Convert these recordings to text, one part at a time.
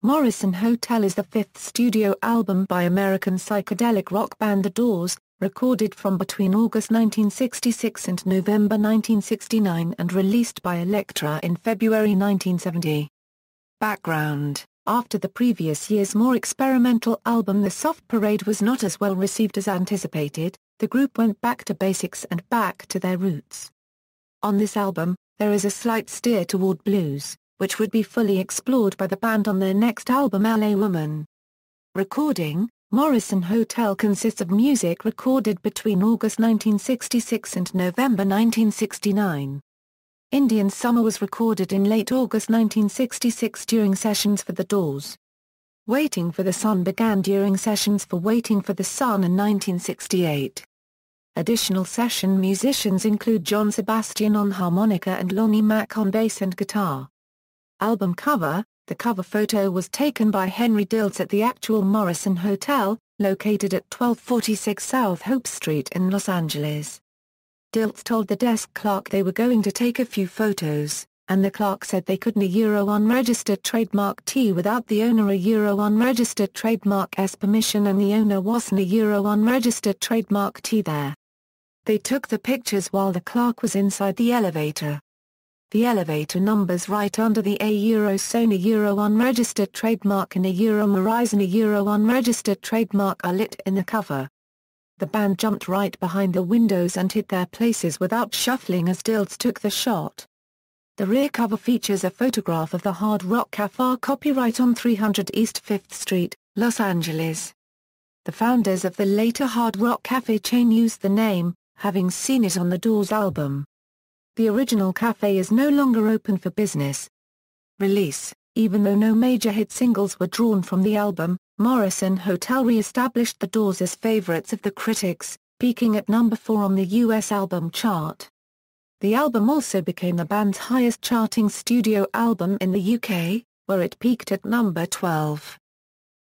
Morrison Hotel is the fifth studio album by American psychedelic rock band The Doors, recorded from between August 1966 and November 1969 and released by Elektra in February 1970. Background: after the previous year's more experimental album The Soft Parade was not as well received as anticipated, the group went back to basics and back to their roots. On this album, there is a slight steer toward blues, which would be fully explored by the band on their next album LA Woman. Recording: Morrison Hotel consists of music recorded between August 1966 and November 1969. Indian Summer was recorded in late August 1966 during sessions for The Doors. Waiting for the Sun began during sessions for Waiting for the Sun in 1968. Additional session musicians include John Sebastian on harmonica and Lonnie Mack on bass and guitar. Album cover: the cover photo was taken by Henry Diltz at the actual Morrison Hotel, located at 1246 South Hope Street in Los Angeles. Diltz told the desk clerk they were going to take a few photos, and the clerk said they couldn't unregistered trademark T without the owner unregistered trademark S permission, and the owner wasn't unregistered trademark T there. They took the pictures while the clerk was inside the elevator. The elevator numbers right under the Sony unregistered trademark and Verizon unregistered trademark are lit in the cover. The band jumped right behind the windows and hid their places without shuffling as Diltz took the shot. The rear cover features a photograph of the Hard Rock Cafe copyright on 300 East 5th Street, Los Angeles. The founders of the later Hard Rock Cafe chain used the name, having seen it on the Doors album. The original cafe is no longer open for business. Release: even though no major hit singles were drawn from the album, Morrison Hotel re-established The Doors as favorites of the critics, peaking at number 4 on the US album chart. The album also became the band's highest-charting studio album in the UK, where it peaked at number 12.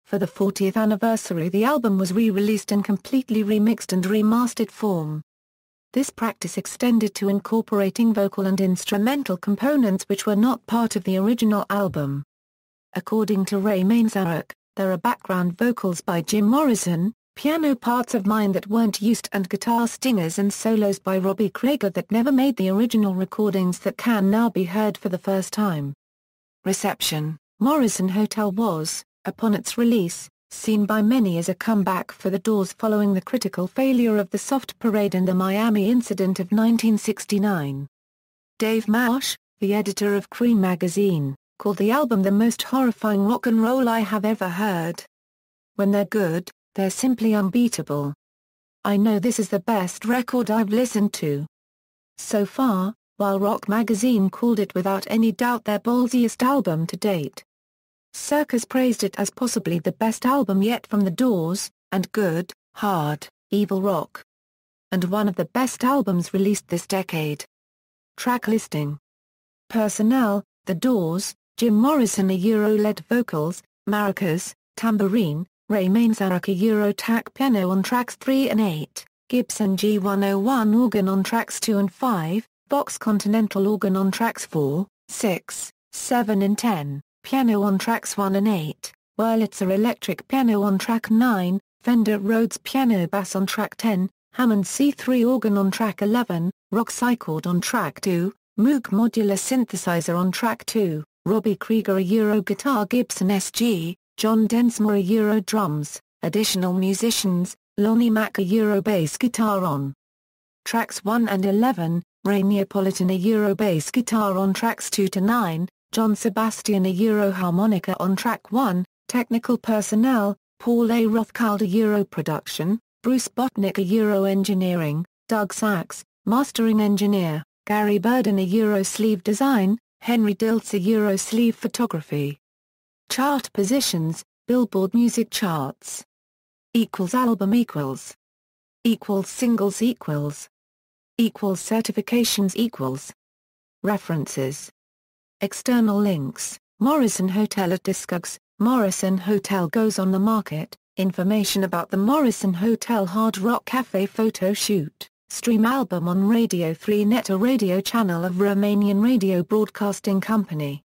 For the 40th anniversary, the album was re-released in completely remixed and remastered form. This practice extended to incorporating vocal and instrumental components which were not part of the original album. According to Ray Manzarek, there are background vocals by Jim Morrison, piano parts of Mine that weren't used, and guitar stingers and solos by Robbie Krieger that never made the original recordings that can now be heard for the first time. Reception: Morrison Hotel was, upon its release, seen by many as a comeback for The Doors following the critical failure of The Soft Parade and the Miami incident of 1969. Dave Marsh, the editor of Cream magazine, called the album the most horrifying rock and roll I have ever heard. When they're good, they're simply unbeatable. I know this is the best record I've listened to so far, while Rock magazine called it without any doubt their ballsiest album to date. Circus praised it as possibly the best album yet from The Doors, and good, hard, evil rock. And one of the best albums released this decade. Track listing. Personnel: The Doors, Jim Morrison lead vocals, maracas, tambourine, Ray Manzarek tack piano on tracks 3 and 8, Gibson G101 organ on tracks 2 and 5, Vox Continental organ on tracks 4, 6, 7 and 10, piano on tracks 1 and 8, Wurlitzer electric piano on track 9, Fender Rhodes piano bass on track 10, Hammond C3 organ on track 11, Rock Cycord on track 2, Moog modular synthesizer on track 2, Robbie Krieger guitar, Gibson SG, John Densmore drums. Additional musicians: Lonnie Mack bass guitar on tracks 1 and 11, Ray Neapolitan bass guitar on tracks 2 to 9, John Sebastian harmonica on track 1. Technical personnel: Paul A. Rothchild production, Bruce Botnick engineering, Doug Sachs, mastering engineer, Gary Burden sleeve design, Henry Diltz sleeve photography. Chart positions: Billboard Music Charts. Album singles certifications References. External links: Morrison Hotel at Discogs, Morrison Hotel goes on the market, information about the Morrison Hotel Hard Rock Cafe photo shoot, stream album on Radio 3 Net, a radio channel of Romanian Radio Broadcasting Company.